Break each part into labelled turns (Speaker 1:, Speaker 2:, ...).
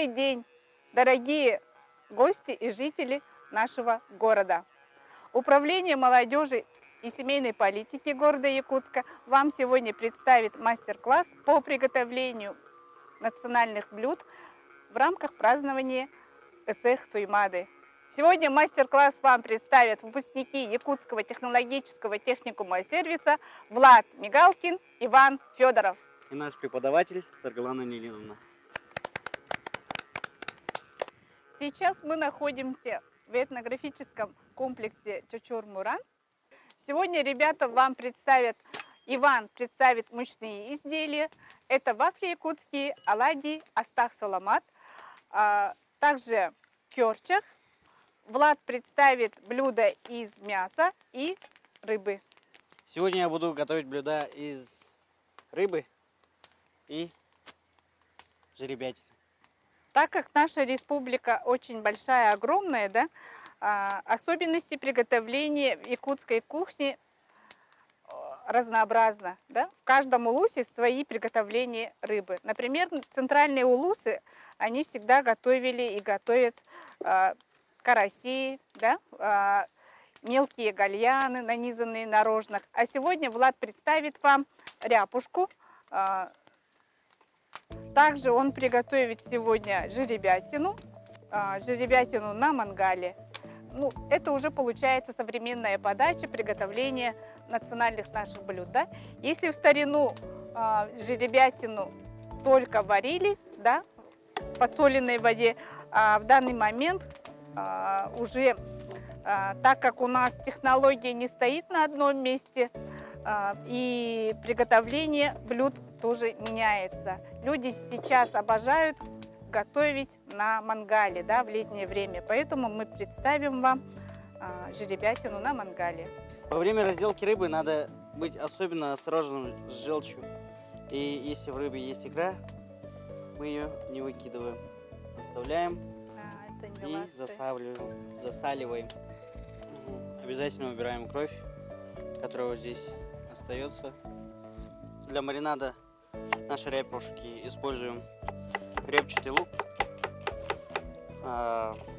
Speaker 1: Добрый день, дорогие гости и жители нашего города. Управление молодежи и семейной политики города Якутска вам сегодня представит мастер-класс по приготовлению национальных блюд в рамках празднования Эсэх Туймады. Сегодня мастер-класс вам представят выпускники Якутского технологического техникума и сервиса Влад Мигалкин, Иван Федоров.
Speaker 2: И наш преподаватель Саргалана Нилиновна.
Speaker 1: Сейчас мы находимся в этнографическом комплексе Чочор-Муран. Сегодня ребята вам представят, Иван представит мучные изделия. Это вафли якутские, оладьи, астах саламат, также кёрчах. Влад представит блюда из мяса и рыбы.
Speaker 2: Сегодня я буду готовить блюда из рыбы и жеребятины.
Speaker 1: Так как наша республика очень большая, огромная, да, особенности приготовления якутской кухни разнообразны. Да? В каждом улусе свои приготовления рыбы. Например, центральные улусы, они всегда готовили и готовят караси, да, мелкие гальяны, нанизанные на рожнах. А сегодня Влад представит вам ряпушку. Также он приготовит сегодня жеребятину на мангале. Ну, это уже получается современная подача, приготовление национальных наших блюд. Да? Если в старину жеребятину только варили, да, в подсоленной воде, а в данный момент уже, так как у нас технология не стоит на одном месте, и приготовление блюд тоже меняется. Люди сейчас обожают готовить на мангале, да, в летнее время. Поэтому мы представим вам жеребятину на мангале.
Speaker 2: Во время разделки рыбы надо быть особенно осторожным с желчью. И если в рыбе есть икра, мы ее не выкидываем. Оставляем и засаливаем. Обязательно убираем кровь, которая вот здесь остается. Для маринада нашей ряпушки используем репчатый лук.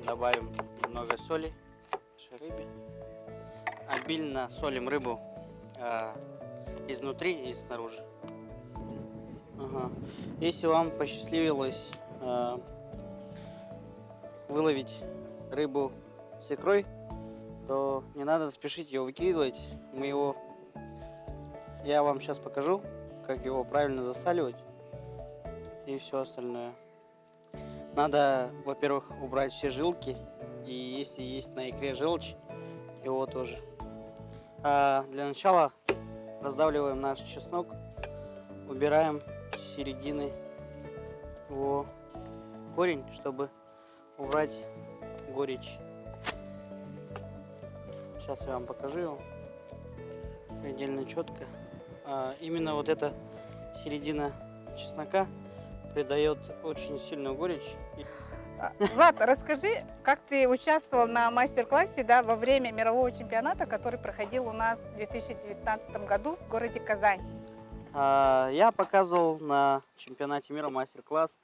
Speaker 2: Добавим немного соли нашей рыбе. Обильно солим рыбу изнутри и снаружи. Если вам посчастливилось выловить рыбу с икрой, то не надо спешить ее выкидывать. Я вам сейчас покажу, как его правильно засаливать и все остальное. Надо, во-первых, убрать все жилки, и если есть на икре желчь, его тоже. Для начала раздавливаем наш чеснок, убираем с середины его корень, чтобы убрать горечь. Сейчас я вам покажу его предельно четко. Именно вот эта середина чеснока придает очень сильную горечь.
Speaker 1: Влад, расскажи, как ты участвовал на мастер-классе, да, во время мирового чемпионата, который проходил у нас в 2019 году в городе Казань?
Speaker 2: Я показывал на чемпионате мира мастер-класс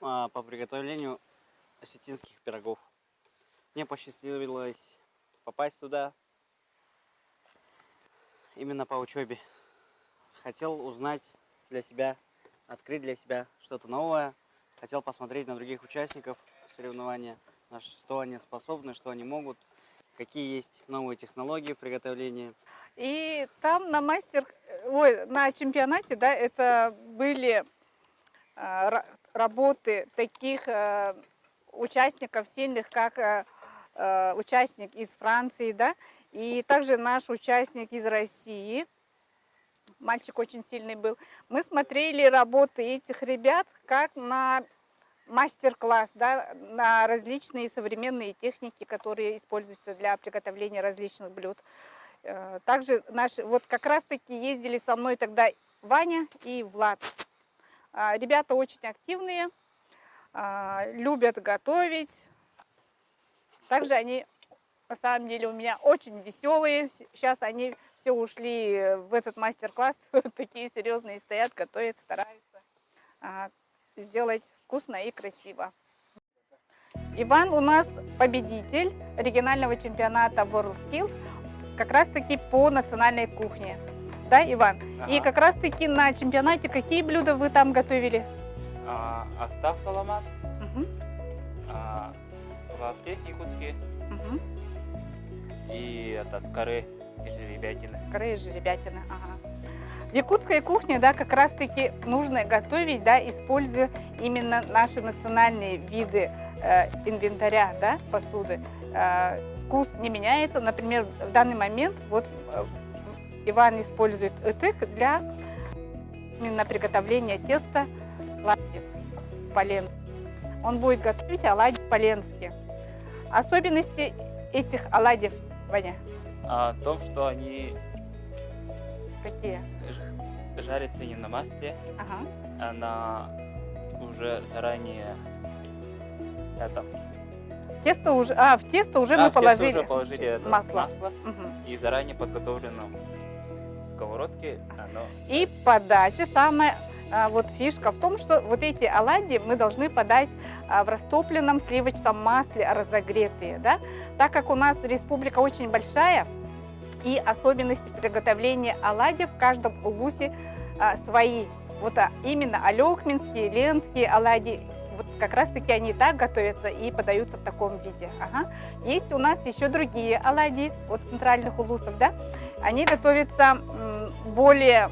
Speaker 2: по приготовлению осетинских пирогов. Мне посчастливилось попасть туда именно по учебе. Хотел узнать для себя, открыть для себя что-то новое. Хотел посмотреть на других участников соревнования, на что они способны, что они могут, какие есть новые технологии приготовления.
Speaker 1: И там на чемпионате, да, это были работы таких участников сильных, как участник из Франции, да, и также наш участник из России. Мальчик очень сильный был. Мы смотрели работы этих ребят как на мастер-класс, да, на различные современные техники, которые используются для приготовления различных блюд. Также вот как раз-таки ездили со мной тогда Ваня и Влад. Ребята очень активные, любят готовить. Также они, на самом деле, у меня очень веселые. Сейчас они все ушли в этот мастер-класс, такие серьезные стоят, готовят, стараются сделать вкусно и красиво. Иван у нас победитель регионального чемпионата WorldSkills как раз-таки по национальной кухне. Да, Иван? И
Speaker 3: Ага.
Speaker 1: как раз-таки на чемпионате какие блюда вы там готовили?
Speaker 3: Астав саламат,
Speaker 1: Мгм,
Speaker 3: лавки якутские
Speaker 1: мгм.
Speaker 3: и этот коры из ребятины.
Speaker 1: Коры, жеребятина, ага. В якутской кухне, да, как раз-таки нужно готовить, да, используя именно наши национальные виды инвентаря, да, посуды. Вкус не меняется. Например, в данный момент вот Иван использует ытык для именно приготовления теста оладьев полен. Он будет готовить оладьи по-ленски. Особенности этих оладьев, Ваня,
Speaker 3: В том, что они
Speaker 1: какие?
Speaker 3: жарятся не на масле,
Speaker 1: Ага.
Speaker 3: а на уже заранее это.
Speaker 1: В тесто уже мы
Speaker 3: в тесто
Speaker 1: положили
Speaker 3: уже положили это
Speaker 1: масло.
Speaker 3: масло
Speaker 1: Мгм.
Speaker 3: и заранее подготовленном сковородке оно.
Speaker 1: И подача, самая вот фишка в том, что вот эти оладьи мы должны подать в растопленном сливочном масле, разогретые, да? Так как у нас республика очень большая, и особенности приготовления оладьев в каждом улусе свои. Вот именно алекминские, ленские оладьи, вот как раз-таки они так готовятся и подаются в таком виде. Ага. Есть у нас еще другие оладьи от центральных улусов, да? Они готовятся более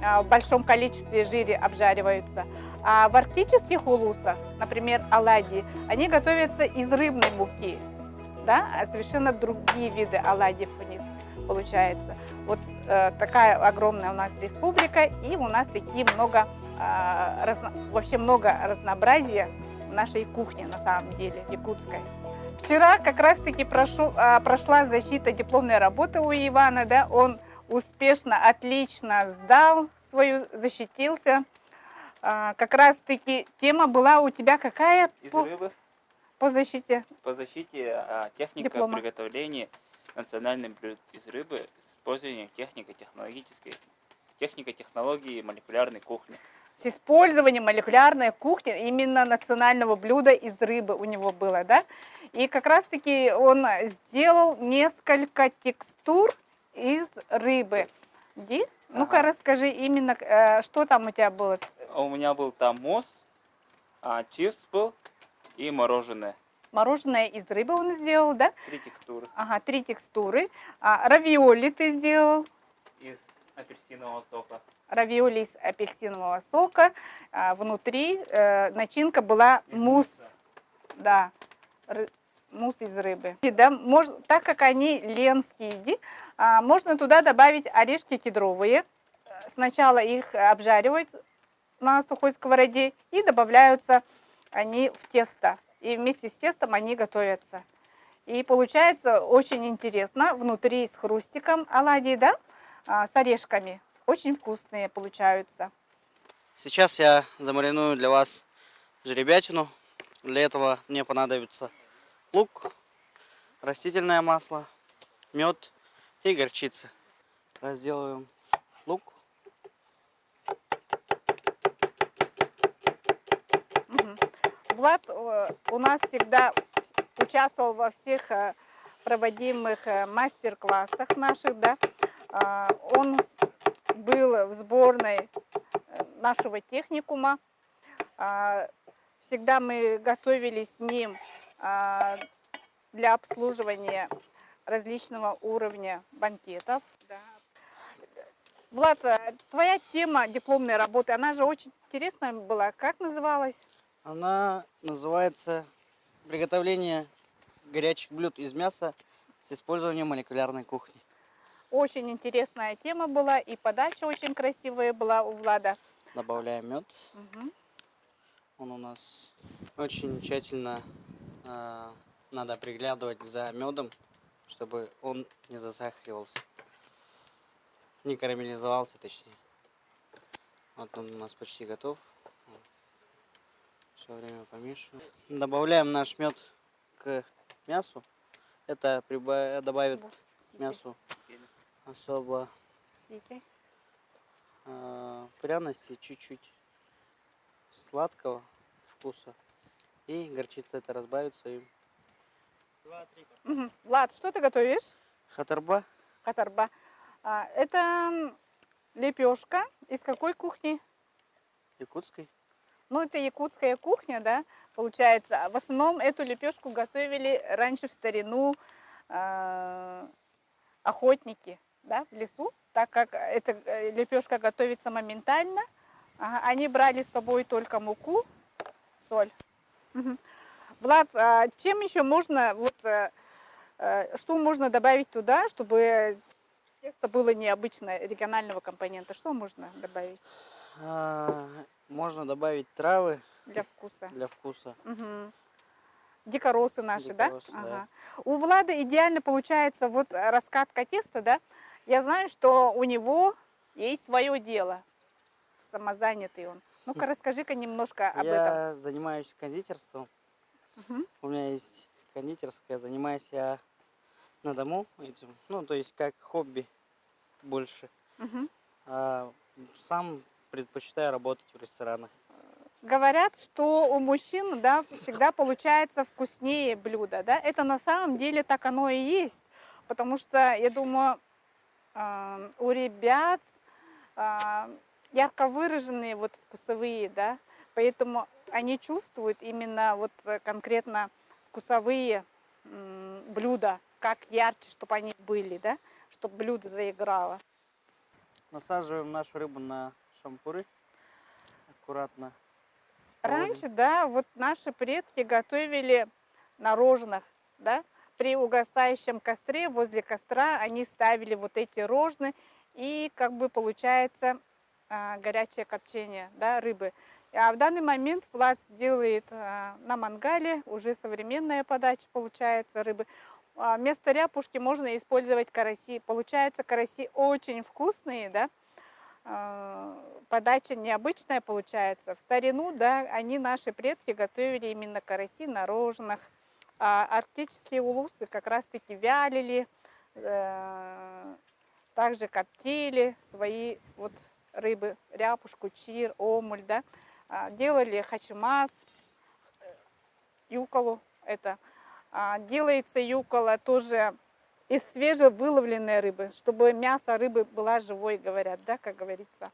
Speaker 1: в большом количестве жире обжариваются. А в арктических улусах, например, оладьи, они готовятся из рыбной муки, да? А совершенно другие виды оладьев у них получается. Вот такая огромная у нас республика, и у нас такие много, вообще много разнообразия в нашей кухне на самом деле, якутской. Вчера как раз-таки прошла защита дипломной работы у Ивана, да, он успешно, отлично сдал свою, защитился. Как раз-таки тема была у тебя какая
Speaker 3: Из
Speaker 1: по
Speaker 3: рыбы
Speaker 1: защите?
Speaker 3: по защите техника
Speaker 1: Диплома.
Speaker 3: приготовления национальных блюд из рыбы с использованием технологии молекулярной кухни.
Speaker 1: С использованием молекулярной кухни именно национального блюда из рыбы у него было, да? И как раз-таки он сделал несколько текстур из рыбы. Ди, ну-ка
Speaker 3: Ага.
Speaker 1: расскажи именно, что там у тебя было?
Speaker 3: У меня был там мусс, чипс был и мороженое.
Speaker 1: Мороженое из рыбы он сделал, да?
Speaker 3: 3 текстуры.
Speaker 1: Ага, 3 текстуры. Равиоли ты сделал.
Speaker 3: Из апельсинового сока.
Speaker 1: Равиоли из апельсинового сока. Внутри начинка была
Speaker 3: Из
Speaker 1: мусс.
Speaker 3: мусса.
Speaker 1: Да, мусс из рыбы. И, да, так как они ленские, можно туда добавить орешки кедровые. Сначала их обжаривают на сухой сковороде и добавляются они в тесто. И вместе с тестом они готовятся. И получается очень интересно. Внутри с хрустиком оладьи, да, с орешками. Очень вкусные получаются.
Speaker 2: Сейчас я замариную для вас жеребятину. Для этого мне понадобится лук, растительное масло, мед и горчица. Разделываем лук.
Speaker 1: Мгм. Влад у нас всегда участвовал во всех проводимых мастер-классах наших, да. Он был в сборной нашего техникума. Всегда мы готовили с ним для обслуживания различного уровня банкетов. Да. Влад, твоя тема дипломной работы, она же очень интересная была. Как называлась?
Speaker 2: Она называется «Приготовление горячих блюд из мяса с использованием молекулярной кухни».
Speaker 1: Очень интересная тема была, и подача очень красивая была у Влада.
Speaker 2: Добавляем мед.
Speaker 1: Мгм.
Speaker 2: Он у нас очень тщательно надо приглядывать за медом, чтобы он не засахаривался, не карамелизовался, точнее. Вот он у нас почти готов. Все время помешиваем. Добавляем наш мед к мясу. Это добавит
Speaker 1: Вот, сики,
Speaker 2: мясу особо
Speaker 1: сики.
Speaker 2: пряности, чуть-чуть сладкого вкуса И горчица это разбавится. И...
Speaker 1: Мгм. Влад, что ты готовишь?
Speaker 2: Хатарба
Speaker 1: Катарба. Это лепешка. Из какой кухни?
Speaker 2: якутской.
Speaker 1: Ну, это якутская кухня, да, получается. В основном эту лепешку готовили раньше в старину охотники, да, в лесу, так как эта лепешка готовится моментально. Ага, они брали с собой только муку, соль. Мгм. Влад, чем еще можно, вот, что можно добавить туда, чтобы тесто было необычное, регионального компонента? Что можно добавить
Speaker 2: Можно добавить травы
Speaker 1: для вкуса?
Speaker 2: для вкуса.
Speaker 1: Мгм. Дикоросы наши,
Speaker 2: Дикоросы,
Speaker 1: да?
Speaker 2: да.
Speaker 1: Ага. У Влада идеально получается вот раскатка теста, да? Я знаю, что у него есть свое дело. Самозанятый он. Ну-ка, расскажи-ка немножко об этом.
Speaker 2: Я занимаюсь кондитерством.
Speaker 1: Мгм.
Speaker 2: У меня есть кондитерская. Занимаюсь я на дому этим. Ну, то есть как хобби больше.
Speaker 1: Мгм.
Speaker 2: А сам предпочитаю работать в ресторанах.
Speaker 1: Говорят, что у мужчин, да, всегда получается вкуснее блюдо, да? Это на самом деле так оно и есть. Потому что, я думаю, у ребят ярко выраженные вот вкусовые, да, поэтому они чувствуют именно вот конкретно вкусовые блюда, как ярче, чтобы они были, да, чтобы блюдо заиграло.
Speaker 2: Насаживаем нашу рыбу на шампуры. Аккуратно.
Speaker 1: Раньше, да, вот наши предки готовили на рожнах, да, при угасающем костре, возле костра они ставили вот эти рожны, и как бы получается горячее копчение, да, рыбы. А в данный момент Влад делает на мангале, уже современная подача получается рыбы. Вместо ряпушки можно использовать караси. Получаются караси очень вкусные, да, подача необычная получается. В старину, да, они, наши предки, готовили именно караси на рожнах. А арктические улусы как раз-таки вялили, также коптили свои вот рыбы, ряпушку, чир, омуль, да. Делали хачимас, юколу это. Делается юкола тоже из свежевыловленной рыбы, чтобы мясо рыбы была живой, говорят, да, как говорится.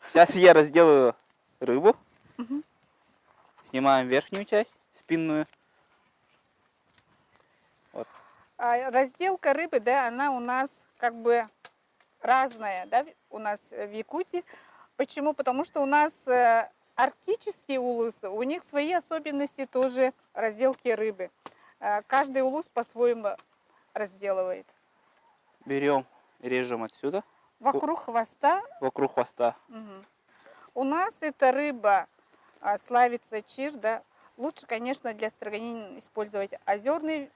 Speaker 3: Сейчас я разделаю рыбу.
Speaker 1: Мгм.
Speaker 3: Снимаем верхнюю часть, спинную.
Speaker 1: Разделка рыбы, да, она у нас как бы разная, да, у нас в Якутии. Почему? Потому что у нас арктические улусы, у них свои особенности тоже разделки рыбы. Каждый улус по-своему разделывает.
Speaker 3: Берем, режем отсюда,
Speaker 1: Вокруг хвоста.
Speaker 3: вокруг хвоста.
Speaker 1: Мгм. У нас эта рыба славится чир, да. Лучше, конечно, для строганин использовать озерный,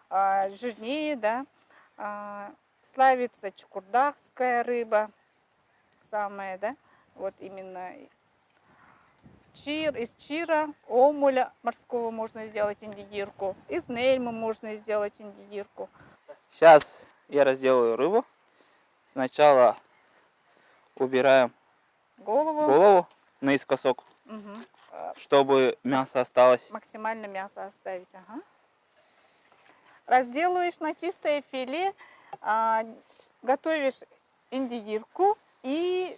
Speaker 1: жирнее, да. Славится чукурдахская рыба, самая, да. Вот именно чир, из чира, омуля морского можно сделать индигирку, из нельмы можно сделать индигирку.
Speaker 3: Сейчас я разделаю рыбу. Сначала убираем
Speaker 1: Голову.
Speaker 3: голову наискосок,
Speaker 1: Мгм.
Speaker 3: чтобы мясо осталось.
Speaker 1: Максимально мясо оставить. Ага. Разделываешь на чистое филе, готовишь индигирку, и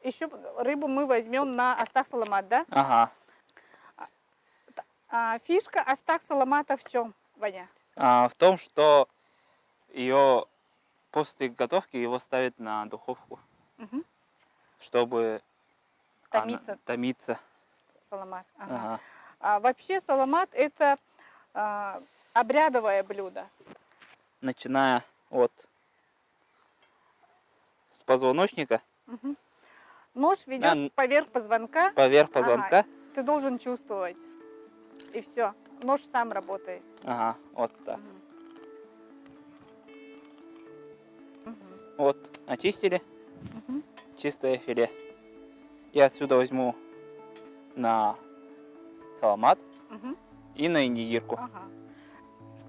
Speaker 1: еще рыбу мы возьмем на астах саламат, да?
Speaker 3: Ага.
Speaker 1: Фишка астах саламата в чем, Ваня?
Speaker 3: В том, что ее после готовки его ставят на духовку,
Speaker 1: Мгм.
Speaker 3: чтобы
Speaker 1: Томиться.
Speaker 3: томиться.
Speaker 1: Саламат. Ага.
Speaker 3: Ага.
Speaker 1: Вообще саламат это обрядовое блюдо.
Speaker 3: Начиная от с позвоночника,
Speaker 1: Мгм. Нож ведешь
Speaker 3: Да,
Speaker 1: поверх позвонка,
Speaker 3: поверх позвонка.
Speaker 1: ты должен чувствовать. И все. Нож сам работает.
Speaker 3: Ага, вот так.
Speaker 1: Мгм. Мгм.
Speaker 3: Вот, очистили
Speaker 1: Мгм.
Speaker 3: чистое филе. Я отсюда возьму на саламат
Speaker 1: Мгм.
Speaker 3: и на индигирку.
Speaker 1: Ага.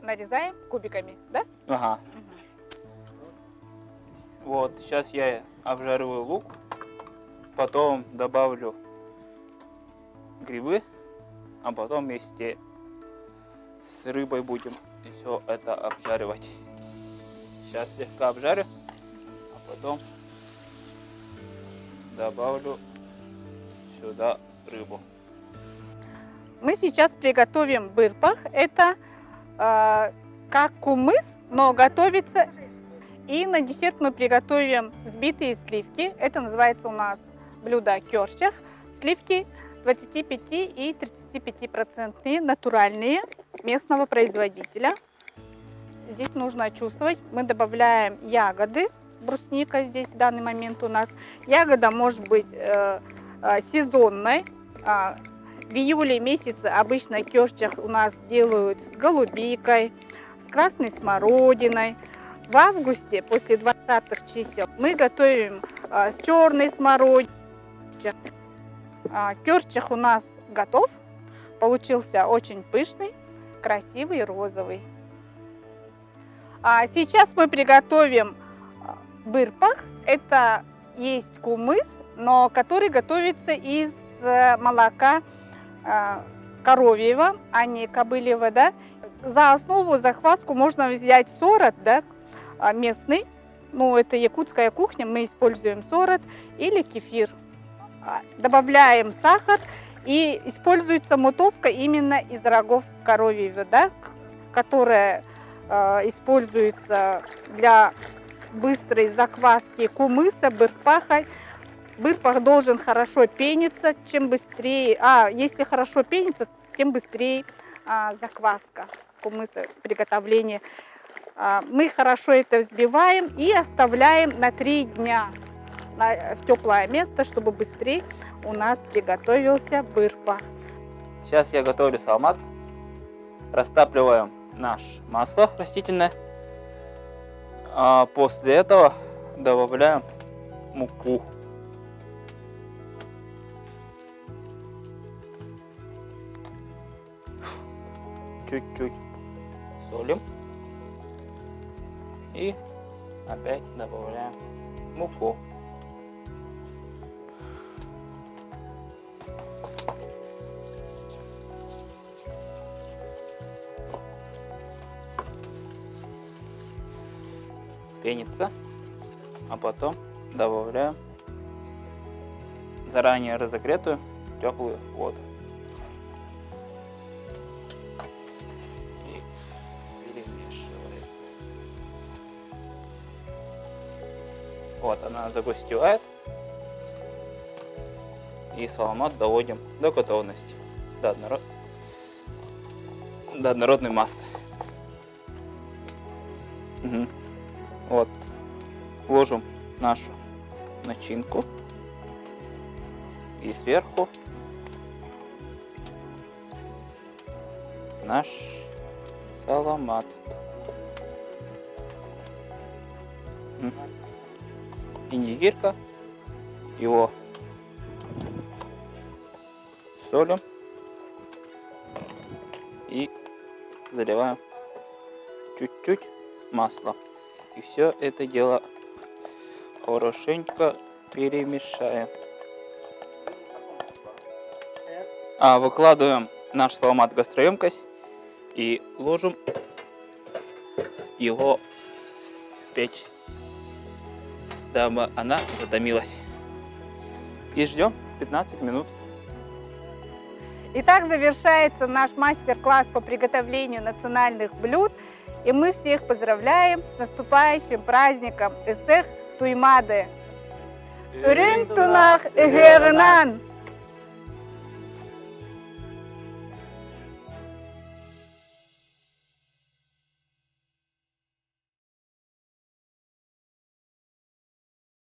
Speaker 1: нарезаем кубиками, да?
Speaker 3: Ага.
Speaker 1: Мгм.
Speaker 3: Вот, сейчас я обжариваю лук, потом добавлю грибы, а потом вместе с рыбой будем все это обжаривать. Сейчас слегка обжарю, а потом добавлю сюда рыбу.
Speaker 1: Мы сейчас приготовим бырпах. Это как кумыс, но готовится. И на десерт мы приготовим взбитые сливки. Это называется у нас блюдо кёрчах. Сливки 25 и 35% натуральные, местного производителя. Здесь нужно чувствовать. Мы добавляем ягоды. Брусника здесь в данный момент у нас. Ягода может быть сезонной. В июле месяце обычно кёрчах у нас делают с голубикой, с красной смородиной. В августе, после 20-х чисел, мы готовим с черной смородиной. Кёрчах у нас готов. Получился очень пышный, красивый, розовый. Сейчас мы приготовим бырпах. Это есть кумыс, но который готовится из молока коровьего, а не кобыльего, да. За основу, закваску можно взять сорот, да, местный. Ну, это якутская кухня, мы используем сорот или кефир. Добавляем сахар, и используется мотовка именно из рогов коровьего, да, которая используется для быстрой закваски кумыса, бырпаха. Бырпах должен хорошо пениться, чем быстрее, если хорошо пенится, тем быстрее закваска кумыса, приготовление. Мы хорошо это взбиваем и оставляем на 3 дня в теплое место, чтобы быстрее у нас приготовился бырпах.
Speaker 3: Сейчас я готовлю салмат. Растапливаем наше масло растительное. А после этого добавляем муку. Чуть-чуть солим. И опять добавляем муку. Пенится, а потом добавляем заранее разогретую теплую воду. И перемешиваем. Вот она загустевает. И салмат доводим до готовности, до однородной массы. Угу. Вот, ложим нашу начинку и сверху наш саламат. Индигирка, его солим и заливаем чуть-чуть масла. И все это дело хорошенько перемешаем. Выкладываем наш саламат в гастроемкость и ложим его в печь, дабы она затомилась. И ждем 15 минут.
Speaker 1: Итак, завершается наш мастер-класс по приготовлению национальных блюд. И мы всех поздравляем с наступающим праздником Эсех Туймаде. Үрен тунах эгернан!